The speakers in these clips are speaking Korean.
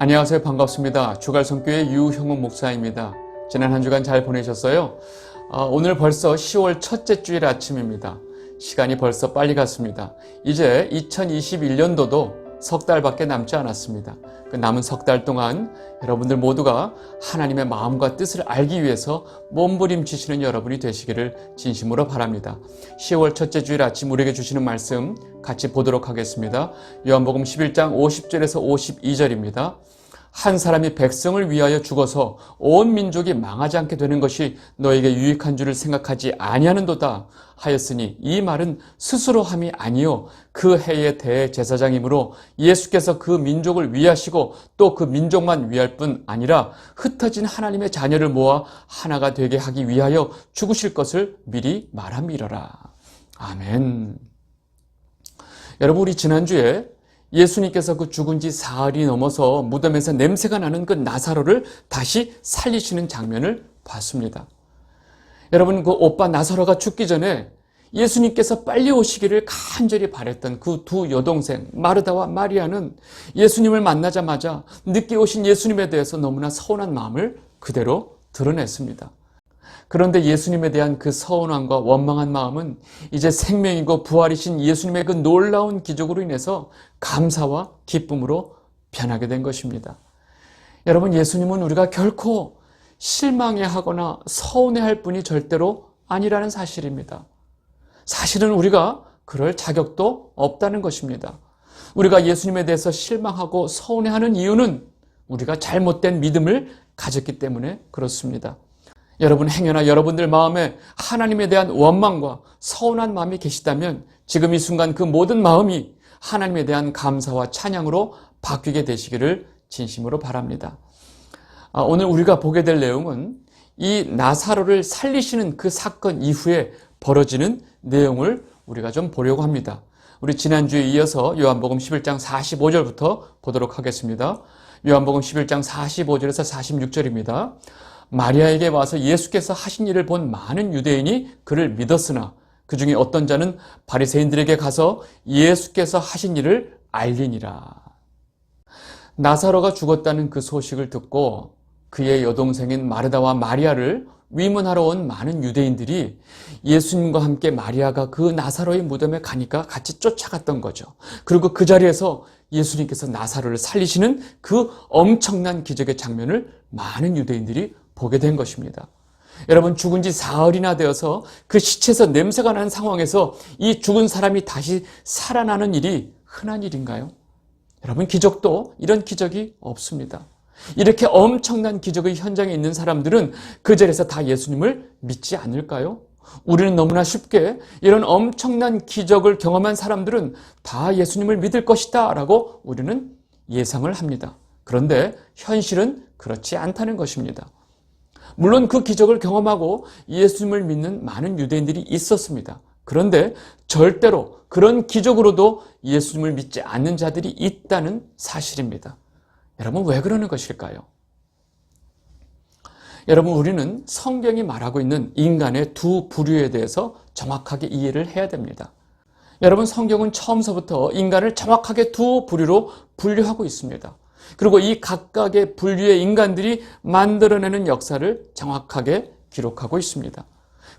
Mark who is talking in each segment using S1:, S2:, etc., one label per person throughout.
S1: 안녕하세요. 반갑습니다. 주갈성교회 유형욱 목사입니다. 지난 한 주간 잘 보내셨어요? 오늘 벌써 10월 첫째 주일 아침입니다. 시간이 벌써 빨리 갔습니다. 이제 2021년도도 석 달밖에 남지 않았습니다. 그 남은 석 달 동안 여러분들 모두가 하나님의 마음과 뜻을 알기 위해서 몸부림치시는 여러분이 되시기를 진심으로 바랍니다. 10월 첫째 주일 아침 우리에게 주시는 말씀 같이 보도록 하겠습니다. 요한복음 11장 50절에서 52절입니다. 한 사람이 백성을 위하여 죽어서 온 민족이 망하지 않게 되는 것이 너에게 유익한 줄을 생각하지 아니하는도다 하였으니 이 말은 스스로 함이 아니요 그 해의 대제사장이므로 예수께서 그 민족을 위하시고 또 그 민족만 위할 뿐 아니라 흩어진 하나님의 자녀를 모아 하나가 되게 하기 위하여 죽으실 것을 미리 말함이러라. 아멘. 여러분, 우리 지난주에 예수님께서 그 죽은 지 사흘이 넘어서 무덤에서 냄새가 나는 그 나사로를 다시 살리시는 장면을 봤습니다. 여러분, 그 오빠 나사로가 죽기 전에 예수님께서 빨리 오시기를 간절히 바랬던 그 두 여동생 마르다와 마리아는 예수님을 만나자마자 늦게 오신 예수님에 대해서 너무나 서운한 마음을 그대로 드러냈습니다. 그런데 예수님에 대한 그 서운함과 원망한 마음은 이제 생명이고 부활이신 예수님의 그 놀라운 기적으로 인해서 감사와 기쁨으로 변하게 된 것입니다. 여러분, 예수님은 우리가 결코 실망해하거나 서운해할 분이 절대로 아니라는 사실입니다. 사실은 우리가 그럴 자격도 없다는 것입니다. 우리가 예수님에 대해서 실망하고 서운해하는 이유는 우리가 잘못된 믿음을 가졌기 때문에 그렇습니다. 여러분, 행여나 여러분들 마음에 하나님에 대한 원망과 서운한 마음이 계시다면 지금 이 순간 그 모든 마음이 하나님에 대한 감사와 찬양으로 바뀌게 되시기를 진심으로 바랍니다. 오늘 우리가 보게 될 내용은 이 나사로를 살리시는 그 사건 이후에 벌어지는 내용을 우리가 좀 보려고 합니다. 우리 지난주에 이어서 요한복음 11장 45절부터 보도록 하겠습니다. 요한복음 11장 45절에서 46절입니다. 마리아에게 와서 예수께서 하신 일을 본 많은 유대인이 그를 믿었으나 그 중에 어떤 자는 바리새인들에게 가서 예수께서 하신 일을 알리니라. 나사로가 죽었다는 그 소식을 듣고 그의 여동생인 마르다와 마리아를 위문하러 온 많은 유대인들이 예수님과 함께 마리아가 그 나사로의 무덤에 가니까 같이 쫓아갔던 거죠. 그리고 그 자리에서 예수님께서 나사로를 살리시는 그 엄청난 기적의 장면을 많은 유대인들이 보게 된 것입니다. 여러분, 죽은 지 사흘이나 되어서 그 시체에서 냄새가 나는 상황에서 이 죽은 사람이 다시 살아나는 일이 흔한 일인가요? 여러분, 기적도 이런 기적이 없습니다. 이렇게 엄청난 기적의 현장에 있는 사람들은 그 자리에서 다 예수님을 믿지 않을까요? 우리는 너무나 쉽게 이런 엄청난 기적을 경험한 사람들은 다 예수님을 믿을 것이다 라고 우리는 예상을 합니다. 그런데 현실은 그렇지 않다는 것입니다. 물론 그 기적을 경험하고 예수님을 믿는 많은 유대인들이 있었습니다. 그런데 절대로 그런 기적으로도 예수님을 믿지 않는 자들이 있다는 사실입니다. 여러분, 왜 그러는 것일까요? 여러분, 우리는 성경이 말하고 있는 인간의 두 부류에 대해서 정확하게 이해를 해야 됩니다. 여러분, 성경은 처음서부터 인간을 정확하게 두 부류로 분류하고 있습니다. 그리고 이 각각의 분류의 인간들이 만들어내는 역사를 정확하게 기록하고 있습니다.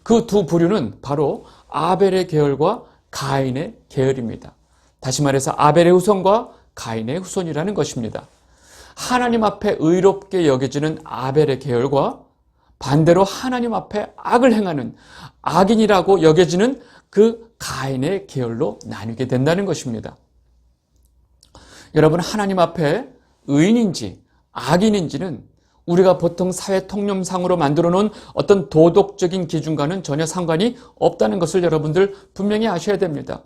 S1: 그 두 부류는 바로 아벨의 계열과 가인의 계열입니다. 다시 말해서 아벨의 후손과 가인의 후손이라는 것입니다. 하나님 앞에 의롭게 여겨지는 아벨의 계열과 반대로 하나님 앞에 악을 행하는 악인이라고 여겨지는 그 가인의 계열로 나뉘게 된다는 것입니다. 여러분, 하나님 앞에 의인인지 악인인지는 우리가 보통 사회 통념상으로 만들어 놓은 어떤 도덕적인 기준과는 전혀 상관이 없다는 것을 여러분들 분명히 아셔야 됩니다.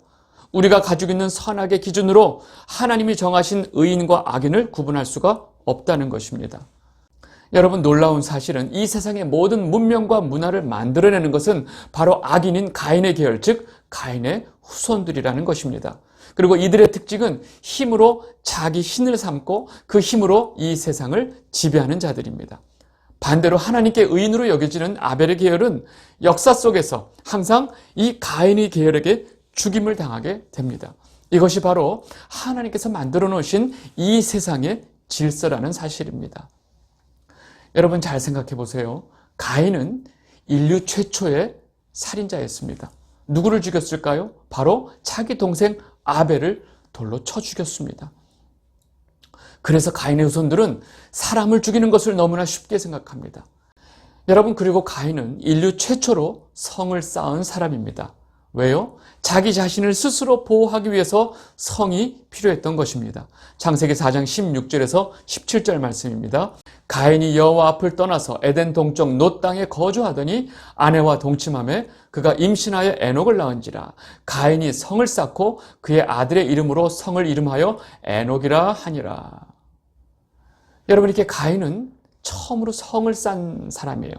S1: 우리가 가지고 있는 선악의 기준으로 하나님이 정하신 의인과 악인을 구분할 수가 없다는 것입니다. 여러분, 놀라운 사실은 이 세상의 모든 문명과 문화를 만들어내는 것은 바로 악인인 가인의 계열, 즉 가인의 후손들이라는 것입니다. 그리고 이들의 특징은 힘으로 자기 신을 삼고 그 힘으로 이 세상을 지배하는 자들입니다. 반대로 하나님께 의인으로 여겨지는 아벨의 계열은 역사 속에서 항상 이 가인의 계열에게 죽임을 당하게 됩니다. 이것이 바로 하나님께서 만들어 놓으신 이 세상의 질서라는 사실입니다. 여러분 잘 생각해 보세요. 가인은 인류 최초의 살인자였습니다. 누구를 죽였을까요? 바로 자기 동생 아벨을 돌로 쳐 죽였습니다. 그래서 가인의 후손들은 사람을 죽이는 것을 너무나 쉽게 생각합니다. 여러분, 그리고 가인은 인류 최초로 성을 쌓은 사람입니다. 왜요? 자기 자신을 스스로 보호하기 위해서 성이 필요했던 것입니다. 창세기 4장 16절에서 17절 말씀입니다. 가인이 여호와 앞을 떠나서 에덴 동쪽 놋 땅에 거주하더니 아내와 동침하며 그가 임신하여 에녹을 낳은지라. 가인이 성을 쌓고 그의 아들의 이름으로 성을 이름하여 에녹이라 하니라. 여러분, 이렇게 가인은 처음으로 성을 쌓은 사람이에요.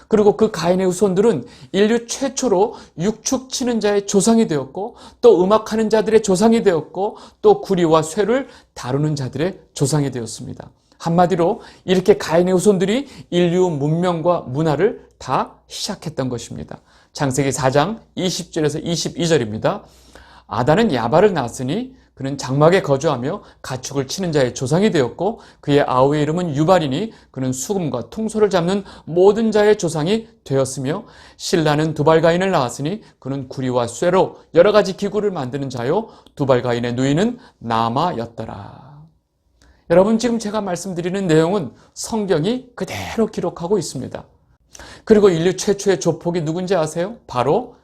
S1: 그리고 그 가인의 후손들은 인류 최초로 육축 치는 자의 조상이 되었고, 또 음악하는 자들의 조상이 되었고, 또 구리와 쇠를 다루는 자들의 조상이 되었습니다. 한마디로 이렇게 가인의 후손들이 인류 문명과 문화를 다 시작했던 것입니다. 창세기 4장 20절에서 22절입니다. 아단은 야발을 낳았으니 그는 장막에 거주하며 가축을 치는 자의 조상이 되었고, 그의 아우의 이름은 유발이니 그는 수금과 통소를 잡는 모든 자의 조상이 되었으며, 실라는 두발가인을 낳았으니 그는 구리와 쇠로 여러 가지 기구를 만드는 자요, 두발가인의 누이는 나마였더라. 여러분, 지금 제가 말씀드리는 내용은 성경이 그대로 기록하고 있습니다. 그리고 인류 최초의 조폭이 누군지 아세요? 바로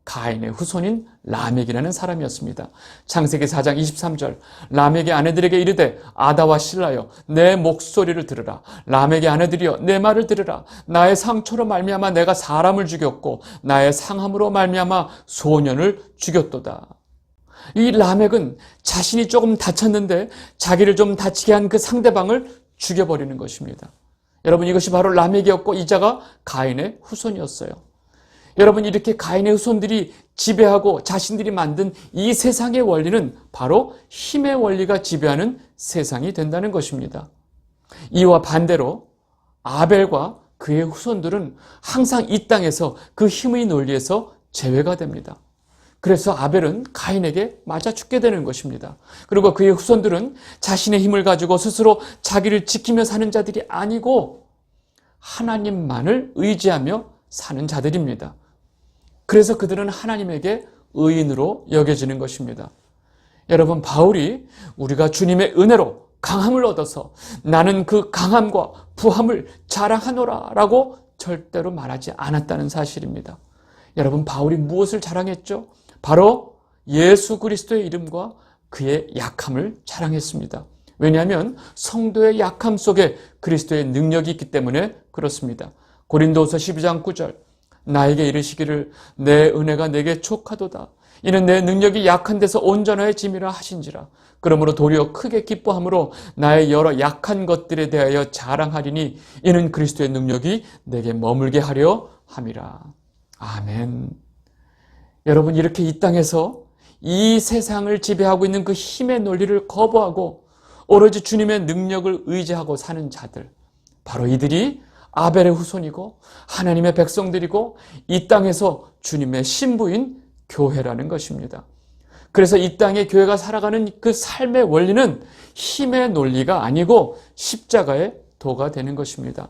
S1: 가인의 후손인 라멕이라는 사람이었습니다. 창세기 4장 23절, 라멕의 아내들에게 이르되 아다와 실라여 내 목소리를 들으라. 라멕의 아내들이여 내 말을 들으라. 나의 상처로 말미암아 내가 사람을 죽였고 나의 상함으로 말미암아 소년을 죽였도다. 이 라멕은 자신이 조금 다쳤는데 자기를 좀 다치게 한 그 상대방을 죽여버리는 것입니다. 여러분, 이것이 바로 라멕이었고 이자가 가인의 후손이었어요. 여러분, 이렇게 가인의 후손들이 지배하고 자신들이 만든 이 세상의 원리는 바로 힘의 원리가 지배하는 세상이 된다는 것입니다. 이와 반대로 아벨과 그의 후손들은 항상 이 땅에서 그 힘의 논리에서 제외가 됩니다. 그래서 아벨은 가인에게 맞아 죽게 되는 것입니다. 그리고 그의 후손들은 자신의 힘을 가지고 스스로 자기를 지키며 사는 자들이 아니고 하나님만을 의지하며 사는 자들입니다. 그래서 그들은 하나님에게 의인으로 여겨지는 것입니다. 여러분, 바울이 우리가 주님의 은혜로 강함을 얻어서 나는 그 강함과 부함을 자랑하노라 라고 절대로 말하지 않았다는 사실입니다. 여러분, 바울이 무엇을 자랑했죠? 바로 예수 그리스도의 이름과 그의 약함을 자랑했습니다. 왜냐하면 성도의 약함 속에 그리스도의 능력이 있기 때문에 그렇습니다. 고린도후서 12장 9절, 나에게 이르시기를 내 은혜가 내게 족하도다. 이는 내 능력이 약한 데서 온전하여 짐이라 하신지라. 그러므로 도리어 크게 기뻐함으로 나의 여러 약한 것들에 대하여 자랑하리니 이는 그리스도의 능력이 내게 머물게 하려 함이라. 아멘. 여러분, 이렇게 이 땅에서 이 세상을 지배하고 있는 그 힘의 논리를 거부하고 오로지 주님의 능력을 의지하고 사는 자들, 바로 이들이 아벨의 후손이고 하나님의 백성들이고 이 땅에서 주님의 신부인 교회라는 것입니다. 그래서 이 땅에 교회가 살아가는 그 삶의 원리는 힘의 논리가 아니고 십자가의 도가 되는 것입니다.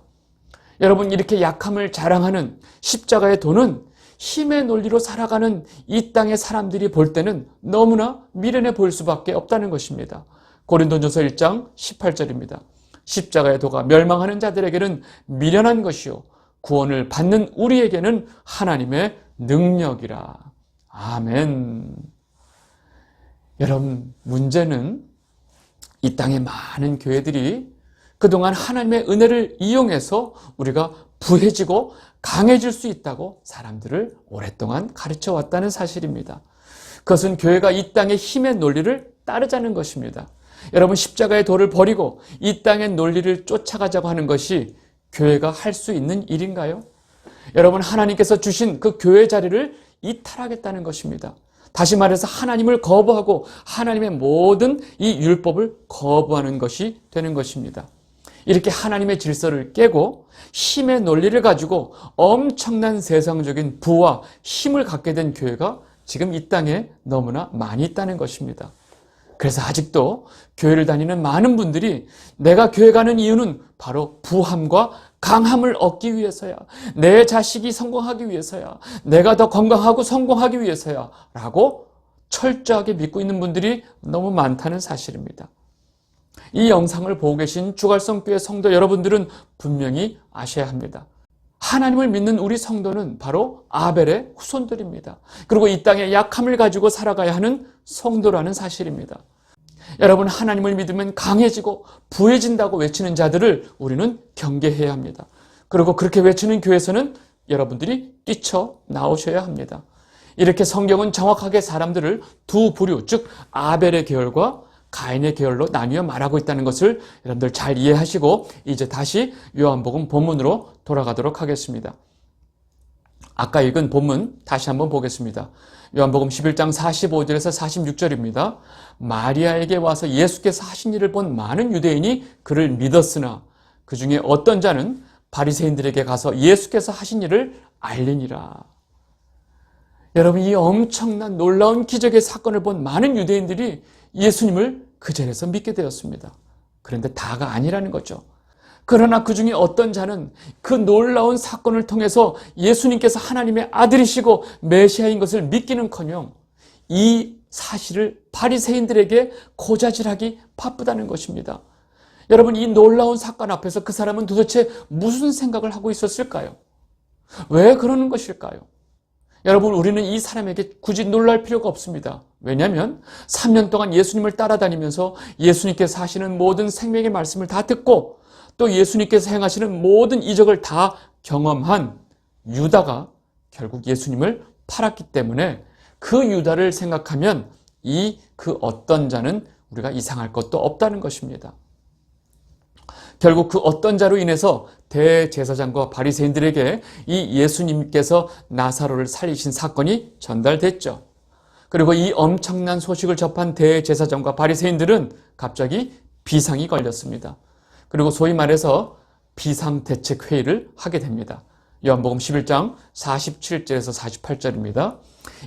S1: 여러분, 이렇게 약함을 자랑하는 십자가의 도는 힘의 논리로 살아가는 이 땅의 사람들이 볼 때는 너무나 미련해 보일 수밖에 없다는 것입니다. 고린도전서 1장 18절입니다. 십자가의 도가 멸망하는 자들에게는 미련한 것이요 구원을 받는 우리에게는 하나님의 능력이라. 아멘. 여러분, 문제는 이 땅의 많은 교회들이 그동안 하나님의 은혜를 이용해서 우리가 부해지고 강해질 수 있다고 사람들을 오랫동안 가르쳐 왔다는 사실입니다. 그것은 교회가 이 땅의 힘의 논리를 따르자는 것입니다. 여러분, 십자가의 도를 버리고 이 땅의 논리를 쫓아가자고 하는 것이 교회가 할 수 있는 일인가요? 여러분, 하나님께서 주신 그 교회 자리를 이탈하겠다는 것입니다. 다시 말해서 하나님을 거부하고 하나님의 모든 이 율법을 거부하는 것이 되는 것입니다. 이렇게 하나님의 질서를 깨고 힘의 논리를 가지고 엄청난 세상적인 부와 힘을 갖게 된 교회가 지금 이 땅에 너무나 많이 있다는 것입니다. 그래서 아직도 교회를 다니는 많은 분들이 내가 교회 가는 이유는 바로 부함과 강함을 얻기 위해서야. 내 자식이 성공하기 위해서야. 내가 더 건강하고 성공하기 위해서야. 라고 철저하게 믿고 있는 분들이 너무 많다는 사실입니다. 이 영상을 보고 계신 주갈성교회 성도 여러분들은 분명히 아셔야 합니다. 하나님을 믿는 우리 성도는 바로 아벨의 후손들입니다. 그리고 이 땅에 약함을 가지고 살아가야 하는 성도라는 사실입니다. 여러분, 하나님을 믿으면 강해지고 부해진다고 외치는 자들을 우리는 경계해야 합니다. 그리고 그렇게 외치는 교회에서는 여러분들이 뛰쳐나오셔야 합니다. 이렇게 성경은 정확하게 사람들을 두 부류, 즉 아벨의 계열과 가인의 계열로 나뉘어 말하고 있다는 것을 여러분들 잘 이해하시고 이제 다시 요한복음 본문으로 돌아가도록 하겠습니다. 아까 읽은 본문 다시 한번 보겠습니다. 요한복음 11장 45절에서 46절입니다. 마리아에게 와서 예수께서 하신 일을 본 많은 유대인이 그를 믿었으나 그 중에 어떤 자는 바리새인들에게 가서 예수께서 하신 일을 알리니라. 여러분, 이 엄청난 놀라운 기적의 사건을 본 많은 유대인들이 예수님을 그 자리에서 믿게 되었습니다. 그런데 다가 아니라는 거죠. 그러나 그 중에 어떤 자는 그 놀라운 사건을 통해서 예수님께서 하나님의 아들이시고 메시아인 것을 믿기는커녕 이 사실을 바리새인들에게 고자질하기 바쁘다는 것입니다. 여러분, 이 놀라운 사건 앞에서 그 사람은 도대체 무슨 생각을 하고 있었을까요? 왜 그러는 것일까요? 여러분, 우리는 이 사람에게 굳이 놀랄 필요가 없습니다. 왜냐하면 3년 동안 예수님을 따라다니면서 예수님께서 하시는 모든 생명의 말씀을 다 듣고 또 예수님께서 행하시는 모든 이적을 다 경험한 유다가 결국 예수님을 팔았기 때문에 그 유다를 생각하면 그 어떤 자는 우리가 이상할 것도 없다는 것입니다. 결국 그 어떤 자로 인해서 대제사장과 바리새인들에게 이 예수님께서 나사로를 살리신 사건이 전달됐죠. 그리고 이 엄청난 소식을 접한 대제사장과 바리새인들은 갑자기 비상이 걸렸습니다. 그리고 소위 말해서 비상대책회의를 하게 됩니다. 요한복음 11장 47절에서 48절입니다.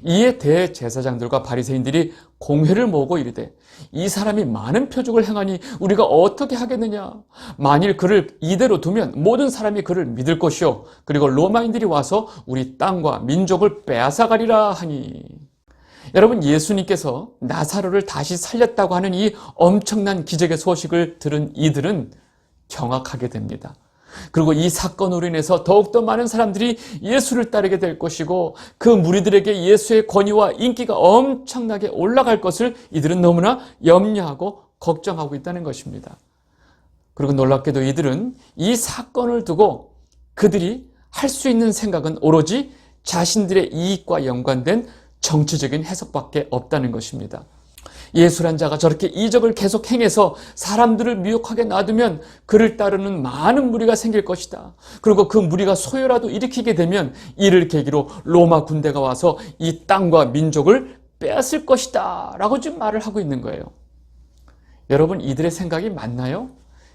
S1: 이에 대제사장들과 바리새인들이 공회를 모으고 이르되 이 사람이 많은 표적을 행하니 우리가 어떻게 하겠느냐. 만일 그를 이대로 두면 모든 사람이 그를 믿을 것이요 그리고 로마인들이 와서 우리 땅과 민족을 빼앗아가리라 하니. 여러분, 예수님께서 나사로를 다시 살렸다고 하는 이 엄청난 기적의 소식을 들은 이들은 경악하게 됩니다. 그리고 이 사건으로 인해서 더욱더 많은 사람들이 예수를 따르게 될 것이고 그 무리들에게 예수의 권위와 인기가 엄청나게 올라갈 것을 이들은 너무나 염려하고 걱정하고 있다는 것입니다. 그리고 놀랍게도 이들은 이 사건을 두고 그들이 할 수 있는 생각은 오로지 자신들의 이익과 연관된 정치적인 해석밖에 없다는 것입니다. 예수란 자가 저렇게 이적을 계속 행해서 사람들을 미혹하게 놔두면 그를 따르는 많은 무리가 생길 것이다. 그리고 그 무리가 소요라도 일으키게 되면 이를 계기로 로마 군대가 와서 이 땅과 민족을 빼앗을 것이다 라고 지금 말을 하고 있는 거예요. 여러분, 이들의 생각이 맞나요?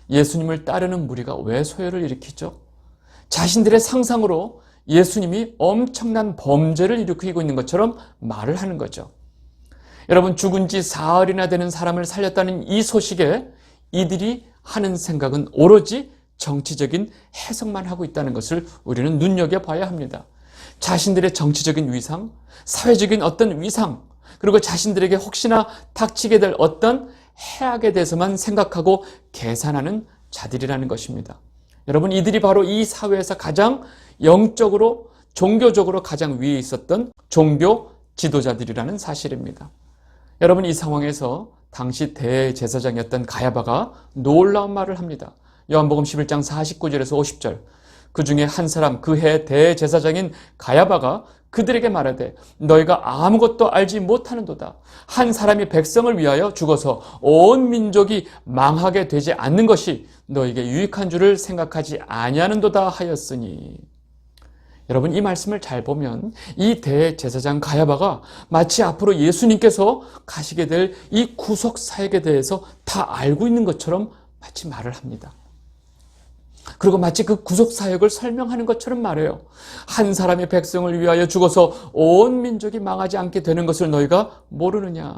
S1: 예수님을 따르는 무리가 왜 소요를 일으키죠? 자신들의 상상으로 예수님이 엄청난 범죄를 일으키고 있는 것처럼 말을 하는 거죠. 여러분, 죽은 지 사흘이나 되는 사람을 살렸다는 이 소식에 이들이 하는 생각은 오로지 정치적인 해석만 하고 있다는 것을 우리는 눈여겨봐야 합니다. 자신들의 정치적인 위상, 사회적인 어떤 위상, 그리고 자신들에게 혹시나 닥치게 될 어떤 해악에 대해서만 생각하고 계산하는 자들이라는 것입니다. 여러분, 이들이 바로 이 사회에서 가장 영적으로, 종교적으로 가장 위에 있었던 종교 지도자들이라는 사실입니다. 여러분, 이 상황에서 당시 대제사장이었던 가야바가 놀라운 말을 합니다. 요한복음 11장 49절에서 50절. 그 중에 한 사람, 그 해 대제사장인 가야바가 그들에게 말하되 너희가 아무것도 알지 못하는도다. 한 사람이 백성을 위하여 죽어서 온 민족이 망하게 되지 않는 것이 너희에게 유익한 줄을 생각하지 아니하는도다 하였으니. 여러분, 이 말씀을 잘 보면 이 대제사장 가야바가 마치 앞으로 예수님께서 가시게 될 이 구속 사역에 대해서 다 알고 있는 것처럼 마치 말을 합니다. 그리고 마치 그 구속 사역을 설명하는 것처럼 말해요. 한 사람의 백성을 위하여 죽어서 온 민족이 망하지 않게 되는 것을 너희가 모르느냐.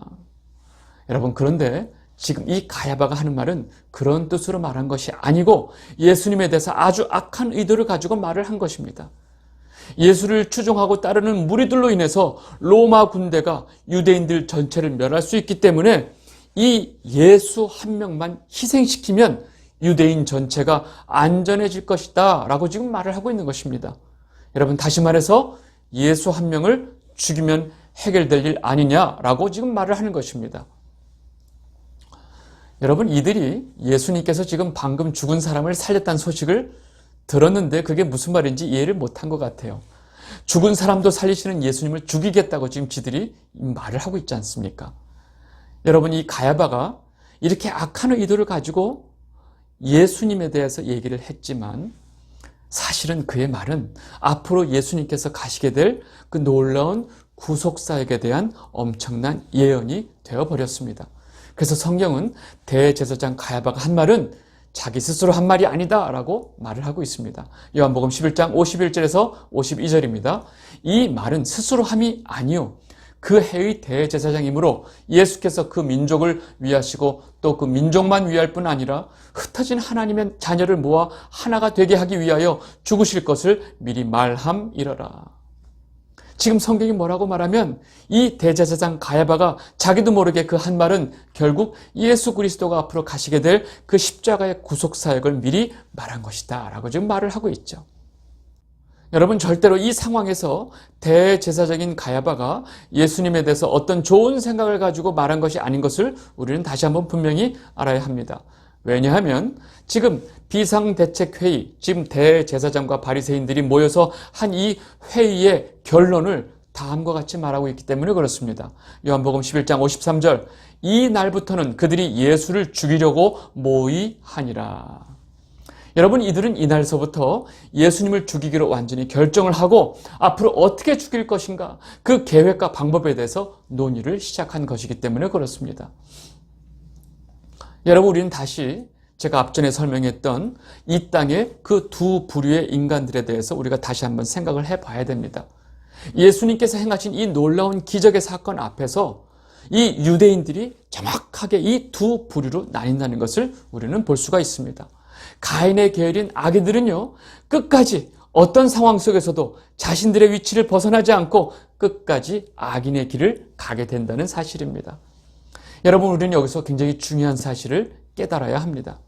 S1: 여러분, 그런데 지금 이 가야바가 하는 말은 그런 뜻으로 말한 것이 아니고 예수님에 대해서 아주 악한 의도를 가지고 말을 한 것입니다. 예수를 추종하고 따르는 무리들로 인해서 로마 군대가 유대인들 전체를 멸할 수 있기 때문에 이 예수 한 명만 희생시키면 유대인 전체가 안전해질 것이다 라고 지금 말을 하고 있는 것입니다. 여러분, 다시 말해서 예수 한 명을 죽이면 해결될 일 아니냐라고 지금 말을 하는 것입니다. 여러분, 이들이 예수님께서 지금 방금 죽은 사람을 살렸다는 소식을 들었는데 그게 무슨 말인지 이해를 못한 것 같아요. 죽은 사람도 살리시는 예수님을 죽이겠다고 지금 지들이 말을 하고 있지 않습니까? 여러분, 이 가야바가 이렇게 악한 의도를 가지고 예수님에 대해서 얘기를 했지만 사실은 그의 말은 앞으로 예수님께서 가시게 될 그 놀라운 구속사역에 대한 엄청난 예언이 되어버렸습니다. 그래서 성경은 대제사장 가야바가 한 말은 자기 스스로 한 말이 아니다 라고 말을 하고 있습니다. 요한복음 11장 51절에서 52절입니다. 이 말은 스스로 함이 아니요, 그 해의 대제사장이므로 예수께서 그 민족을 위하시고 또 그 민족만 위할 뿐 아니라 흩어진 하나님의 자녀를 모아 하나가 되게 하기 위하여 죽으실 것을 미리 말함이러라. 지금 성경이 뭐라고 말하면 이 대제사장 가야바가 자기도 모르게 그 한 말은 결국 예수 그리스도가 앞으로 가시게 될 그 십자가의 구속사역을 미리 말한 것이다 라고 지금 말을 하고 있죠. 여러분, 절대로 이 상황에서 대제사장인 가야바가 예수님에 대해서 어떤 좋은 생각을 가지고 말한 것이 아닌 것을 우리는 다시 한번 분명히 알아야 합니다. 왜냐하면 지금 비상대책회의, 지금 대제사장과 바리새인들이 모여서 한 이 회의의 결론을 다음과 같이 말하고 있기 때문에 그렇습니다. 요한복음 11장 53절, 이 날부터는 그들이 예수를 죽이려고 모의하니라. 여러분, 이들은 이날서부터 예수님을 죽이기로 완전히 결정을 하고 앞으로 어떻게 죽일 것인가, 그 계획과 방법에 대해서 논의를 시작한 것이기 때문에 그렇습니다. 여러분, 우리는 다시 제가 앞전에 설명했던 이 땅의 그 두 부류의 인간들에 대해서 우리가 다시 한번 생각을 해봐야 됩니다. 예수님께서 행하신 이 놀라운 기적의 사건 앞에서 이 유대인들이 정확하게 이 두 부류로 나뉜다는 것을 우리는 볼 수가 있습니다. 가인의 계열인 악인들은요, 끝까지 어떤 상황 속에서도 자신들의 위치를 벗어나지 않고 끝까지 악인의 길을 가게 된다는 사실입니다. 여러분, 우리는 여기서 굉장히 중요한 사실을 깨달아야 합니다.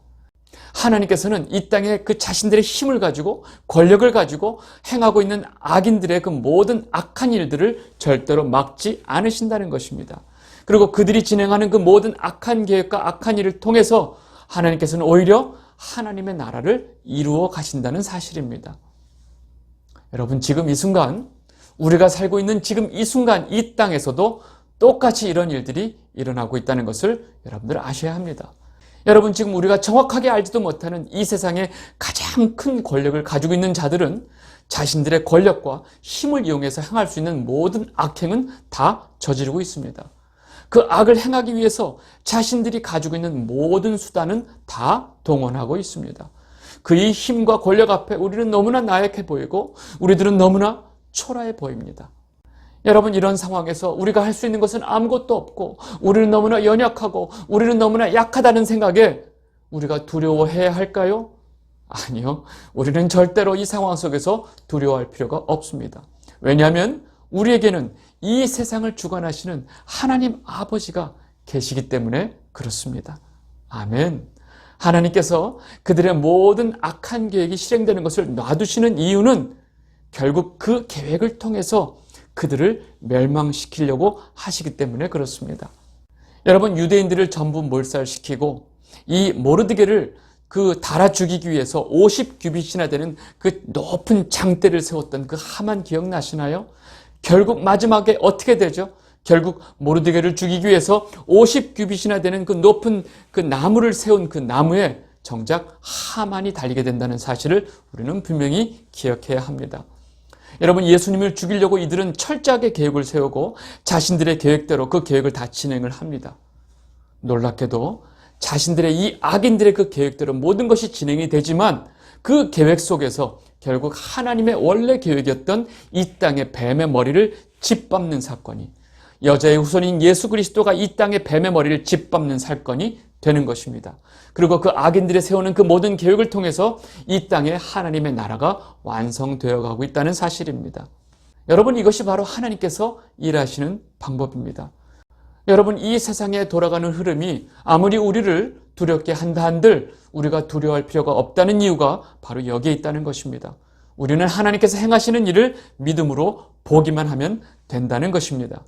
S1: 하나님께서는 이 땅에 그 자신들의 힘을 가지고 권력을 가지고 행하고 있는 악인들의 그 모든 악한 일들을 절대로 막지 않으신다는 것입니다. 그리고 그들이 진행하는 그 모든 악한 계획과 악한 일을 통해서 하나님께서는 오히려 하나님의 나라를 이루어 가신다는 사실입니다. 여러분, 지금 이 순간, 우리가 살고 있는 지금 이 순간 이 땅에서도 똑같이 이런 일들이 일어나고 있다는 것을 여러분들 아셔야 합니다. 여러분, 지금 우리가 정확하게 알지도 못하는 이 세상에 가장 큰 권력을 가지고 있는 자들은 자신들의 권력과 힘을 이용해서 행할 수 있는 모든 악행은 다 저지르고 있습니다. 그 악을 행하기 위해서 자신들이 가지고 있는 모든 수단은 다 동원하고 있습니다. 그의 힘과 권력 앞에 우리는 너무나 나약해 보이고 우리들은 너무나 초라해 보입니다. 여러분, 이런 상황에서 우리가 할 수 있는 것은 아무것도 없고 우리는 너무나 연약하고 우리는 너무나 약하다는 생각에 우리가 두려워해야 할까요? 아니요. 우리는 절대로 이 상황 속에서 두려워할 필요가 없습니다. 왜냐하면 우리에게는 이 세상을 주관하시는 하나님 아버지가 계시기 때문에 그렇습니다. 아멘. 하나님께서 그들의 모든 악한 계획이 실행되는 것을 놔두시는 이유는 결국 그 계획을 통해서 그들을 멸망시키려고 하시기 때문에 그렇습니다. 여러분, 유대인들을 전부 몰살시키고 이 모르드게를 그 달아 죽이기 위해서 50규빗이나 되는 그 높은 장대를 세웠던 그 하만 기억나시나요? 결국 마지막에 어떻게 되죠? 결국 모르드게를 죽이기 위해서 50규빗이나 되는 그 높은 그 나무를 세운 그 나무에 정작 하만이 달리게 된다는 사실을 우리는 분명히 기억해야 합니다. 여러분, 예수님을 죽이려고 이들은 철저하게 계획을 세우고 자신들의 계획대로 그 계획을 다 진행을 합니다. 놀랍게도 자신들의 이 악인들의 그 계획대로 모든 것이 진행이 되지만 그 계획 속에서 결국 하나님의 원래 계획이었던 이 땅의 뱀의 머리를 짓밟는 사건이, 여자의 후손인 예수 그리스도가 이 땅의 뱀의 머리를 짓밟는 사건이 되는 것입니다. 그리고 그 악인들이 세우는 그 모든 계획을 통해서 이 땅에 하나님의 나라가 완성되어 가고 있다는 사실입니다. 여러분, 이것이 바로 하나님께서 일하시는 방법입니다. 여러분, 이 세상에 돌아가는 흐름이 아무리 우리를 두렵게 한다 한들 우리가 두려워할 필요가 없다는 이유가 바로 여기에 있다는 것입니다. 우리는 하나님께서 행하시는 일을 믿음으로 보기만 하면 된다는 것입니다.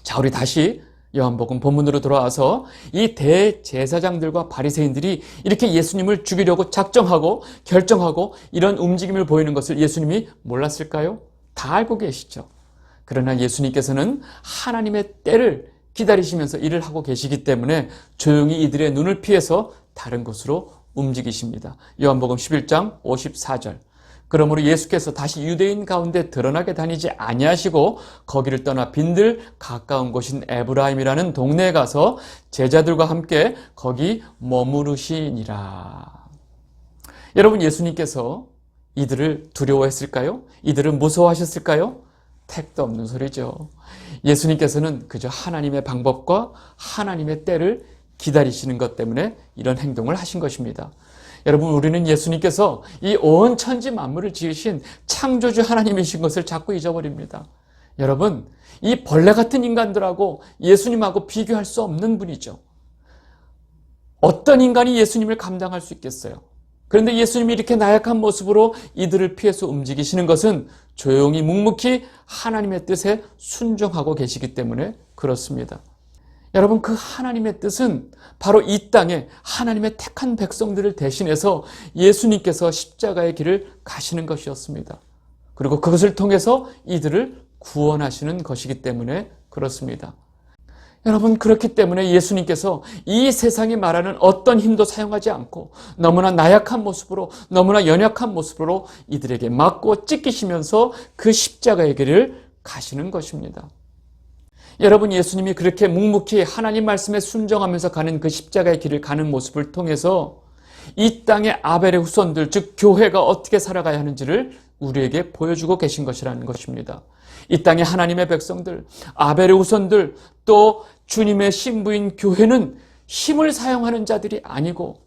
S1: 자, 우리 다시 요한복음 본문으로 돌아와서 이 대제사장들과 바리새인들이 이렇게 예수님을 죽이려고 작정하고 결정하고 이런 움직임을 보이는 것을 예수님이 몰랐을까요? 다 알고 계시죠. 그러나 예수님께서는 하나님의 때를 기다리시면서 일을 하고 계시기 때문에 조용히 이들의 눈을 피해서 다른 곳으로 움직이십니다. 요한복음 11장 54절. 그러므로 예수께서 다시 유대인 가운데 드러나게 다니지 아니하시고 거기를 떠나 빈들 가까운 곳인 에브라임이라는 동네에 가서 제자들과 함께 거기 머무르시니라. 여러분, 예수님께서 이들을 두려워했을까요? 이들을 무서워하셨을까요? 택도 없는 소리죠. 예수님께서는 그저 하나님의 방법과 하나님의 때를 기다리시는 것 때문에 이런 행동을 하신 것입니다. 여러분, 우리는 예수님께서 이 온 천지 만물을 지으신 창조주 하나님이신 것을 자꾸 잊어버립니다. 여러분, 이 벌레 같은 인간들하고 예수님하고 비교할 수 없는 분이죠. 어떤 인간이 예수님을 감당할 수 있겠어요? 그런데 예수님이 이렇게 나약한 모습으로 이들을 피해서 움직이시는 것은 조용히 묵묵히 하나님의 뜻에 순종하고 계시기 때문에 그렇습니다. 여러분, 그 하나님의 뜻은 바로 이 땅에 하나님의 택한 백성들을 대신해서 예수님께서 십자가의 길을 가시는 것이었습니다. 그리고 그것을 통해서 이들을 구원하시는 것이기 때문에 그렇습니다. 여러분, 그렇기 때문에 예수님께서 이 세상이 말하는 어떤 힘도 사용하지 않고 너무나 나약한 모습으로, 너무나 연약한 모습으로 이들에게 맞고 찢기시면서 그 십자가의 길을 가시는 것입니다. 여러분, 예수님이 그렇게 묵묵히 하나님 말씀에 순종하면서 가는 그 십자가의 길을 가는 모습을 통해서 이 땅의 아벨의 후손들, 즉 교회가 어떻게 살아가야 하는지를 우리에게 보여주고 계신 것이라는 것입니다. 이 땅의 하나님의 백성들, 아벨의 후손들, 또 주님의 신부인 교회는 힘을 사용하는 자들이 아니고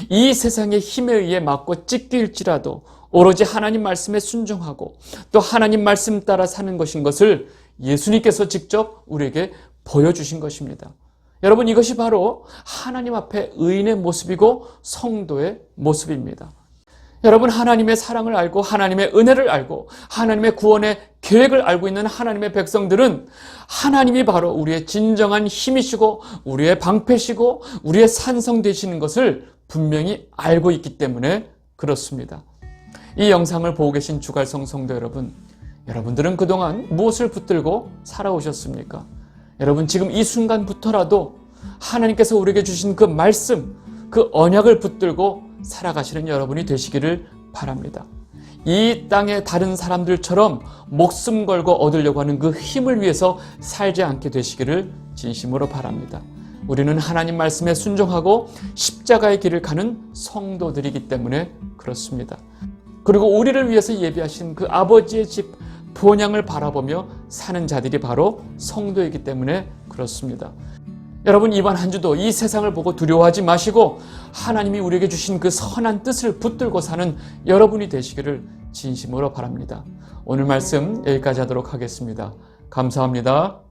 S1: 이 세상의 힘에 의해 맞고 찢길지라도 오로지 하나님 말씀에 순종하고 또 하나님 말씀 따라 사는 것인 것을 예수님께서 직접 우리에게 보여주신 것입니다. 여러분, 이것이 바로 하나님 앞에 의인의 모습이고 성도의 모습입니다. 여러분, 하나님의 사랑을 알고 하나님의 은혜를 알고 하나님의 구원의 계획을 알고 있는 하나님의 백성들은 하나님이 바로 우리의 진정한 힘이시고 우리의 방패시고 우리의 산성 되시는 것을 분명히 알고 있기 때문에 그렇습니다. 이 영상을 보고 계신 주갈성 성도 여러분, 여러분들은 그동안 무엇을 붙들고 살아오셨습니까? 여러분, 지금 이 순간부터라도 하나님께서 우리에게 주신 그 말씀, 그 언약을 붙들고 살아가시는 여러분이 되시기를 바랍니다. 이 땅의 다른 사람들처럼 목숨 걸고 얻으려고 하는 그 힘을 위해서 살지 않게 되시기를 진심으로 바랍니다. 우리는 하나님 말씀에 순종하고 십자가의 길을 가는 성도들이기 때문에 그렇습니다. 그리고 우리를 위해서 예비하신 그 아버지의 집 본향을 바라보며 사는 자들이 바로 성도이기 때문에 그렇습니다. 여러분, 이번 한 주도 이 세상을 보고 두려워하지 마시고 하나님이 우리에게 주신 그 선한 뜻을 붙들고 사는 여러분이 되시기를 진심으로 바랍니다. 오늘 말씀 여기까지 하도록 하겠습니다. 감사합니다.